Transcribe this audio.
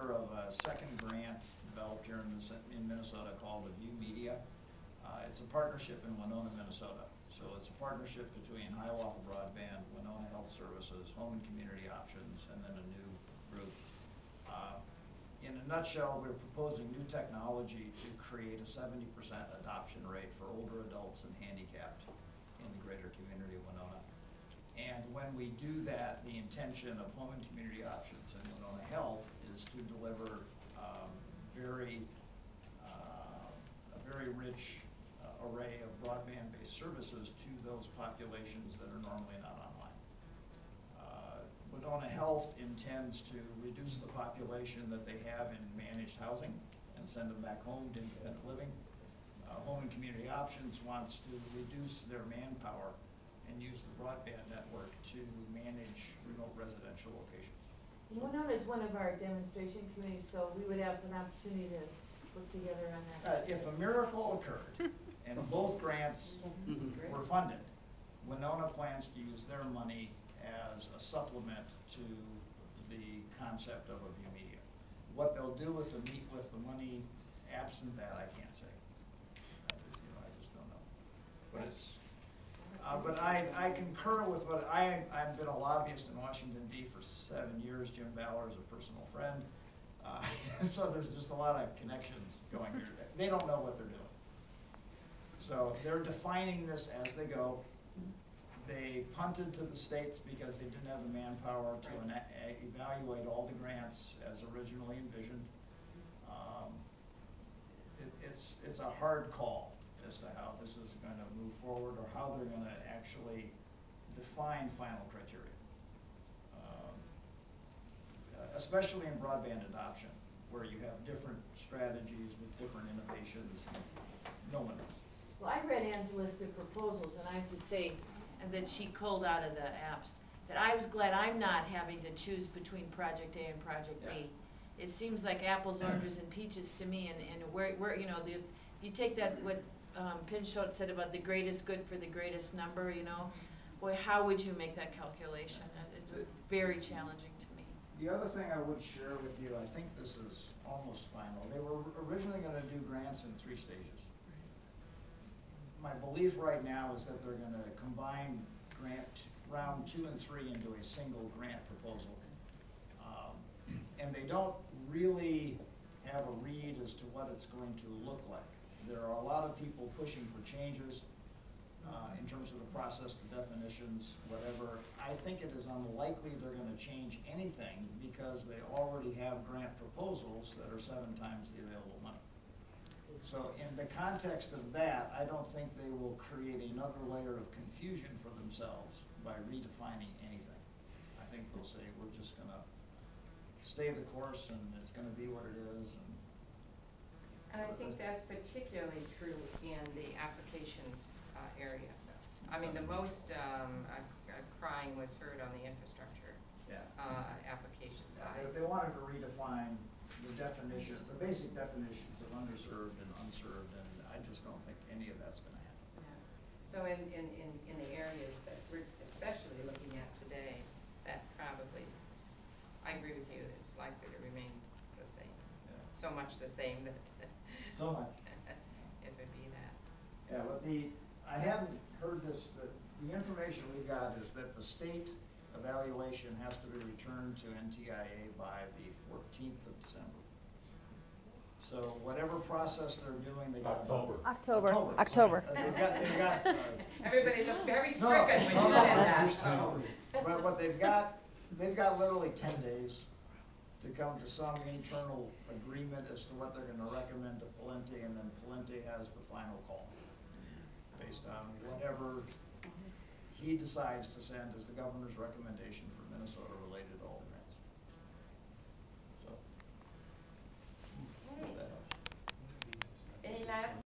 co-founder of a second grant developed here in Minnesota called the View Media. It's a partnership in Winona, Minnesota. So it's a partnership between Hiawatha Broadband, Winona Health Services, Home and Community Options, and then a new group. In a nutshell, we're proposing new technology to create a 70% adoption rate for older adults and handicapped in the greater community of Winona. And when we do that, the intention of Home and Community Options and Winona Health is to deliver a very rich array of broadband-based services to those populations that are normally not online. Winona Health intends to reduce the population that they have in managed housing and send them back home to independent living. Home and Community Options wants to reduce their manpower and use the broadband network to manage remote residential locations. Winona is one of our demonstration communities, so we would have an opportunity to work together on that. If a miracle occurred and both grants were funded, Winona plans to use their money as a supplement to the concept of a View Media. What they'll do with the money absent that, I can't say. I just don't know. But it's. But I concur with what I've been a lobbyist in Washington D.C. for 7 years. Jim Ballard is a personal friend, so there's just a lot of connections going here. They don't know what they're doing, so they're defining this as they go. They punted to the states because they didn't have the manpower to evaluate all the grants as originally envisioned. It's a hard call as to how this is going to move forward or how they're going to actually define final criteria, especially in broadband adoption, where you have different strategies with different innovations. No one knows. Well, I read Ann's list of proposals, and I have to say that she culled out of the apps that I was glad I'm not having to choose between Project A and Project B. It seems like apples, oranges, and peaches to me, and where you know, if you take that, what Pinchot said about the greatest good for the greatest number, you know, boy, how would you make that calculation? It's very challenging to me. The other thing I would share with you, I think this is almost final. They were originally going to do grants in 3 stages. My belief right now is that they're going to combine round 2 and 3 into a single grant proposal. And they don't really have a read as to what it's going to look like. There are a lot of people pushing for changes in terms of the process, the definitions, whatever. I think it is unlikely they're going to change anything because they already have grant proposals that are 7 times the available money. So in the context of that, I don't think they will create another layer of confusion for themselves by redefining anything. I think they'll say, we're just going to stay the course and it's going to be what it is. And I think that's particularly true in the applications area. I mean, the most crying was heard on the infrastructure application side. They wanted to redefine the definitions, the basic definitions of underserved and unserved, and I just don't think any of that's going to happen. Yeah. So in the areas that we're especially looking at today, that probably, I agree with you, it's likely to remain the same. Yeah. So much the same that so much. It would be that. Yeah, but I haven't heard this, the information we got is that the state evaluation has to be returned to NTIA by the 14th of December. So whatever process they're doing, they got October. They've got everybody looked very stricken when you said that. So. But what they've got literally 10 days to come to some internal agreement as to what they're going to recommend to Palente, and then Palente has the final call based on whatever he decides to send as the governor's recommendation for Minnesota related to all grants. So, Any last